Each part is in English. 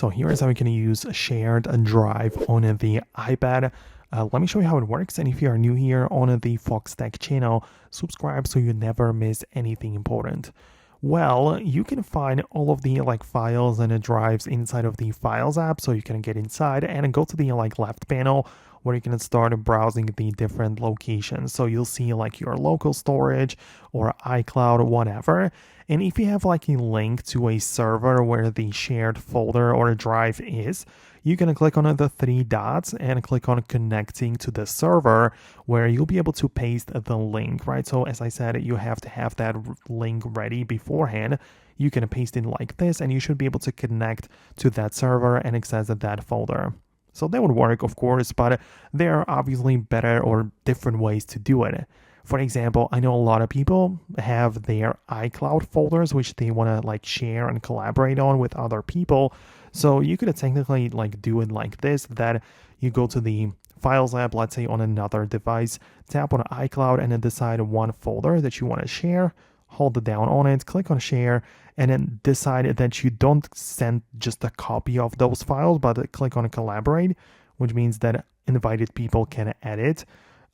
So here is how we can use a shared drive on the iPad. Let me show you how it works. And if you are new here on the Foxtecc channel, subscribe so you never miss anything important. Well, you can find all of the files and the drives inside of the Files app. So you can get inside and go to the left panel where you can start browsing the different locations. So you'll see your local storage or iCloud, whatever. And if you have a link to a server where the shared folder or drive is, you can click on the three dots and click on connecting to the server where you'll be able to paste the link, right? So as I said, you have to have that link ready beforehand. You can paste it like this and you should be able to connect to that server and access that folder. So that would work, of course, but there are obviously better or different ways to do it. For example, I know a lot of people have their iCloud folders, which they want to share and collaborate on with other people. So you could technically do it like this, that you go to the Files app, let's say on another device, tap on iCloud and then decide one folder that you want to share, hold down on it, click on share, and then decide that you don't send just a copy of those files, but click on collaborate, which means that invited people can edit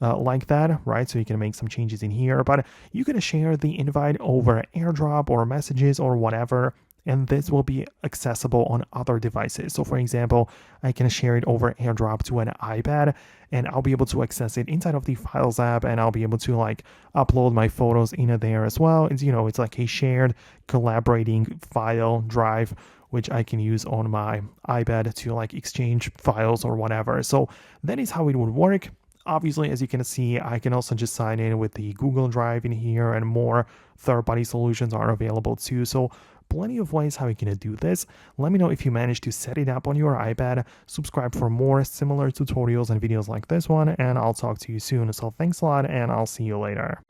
like that, right? So you can make some changes in here, but you can share the invite over AirDrop or messages or whatever, and this will be accessible on other devices. So for example, I can share it over AirDrop to an iPad and I'll be able to access it inside of the Files app, and I'll be able to upload my photos in there as well. It's, it's like a shared collaborating file drive which I can use on my iPad to exchange files or whatever. So that is how it would work. Obviously, as you can see, I can also just sign in with the Google Drive in here, and more third-party solutions are available too. So plenty of ways how you can do this. Let me know if you managed to set it up on your iPad. Subscribe for more similar tutorials and videos like this one, and I'll talk to you soon. So thanks a lot, and I'll see you later.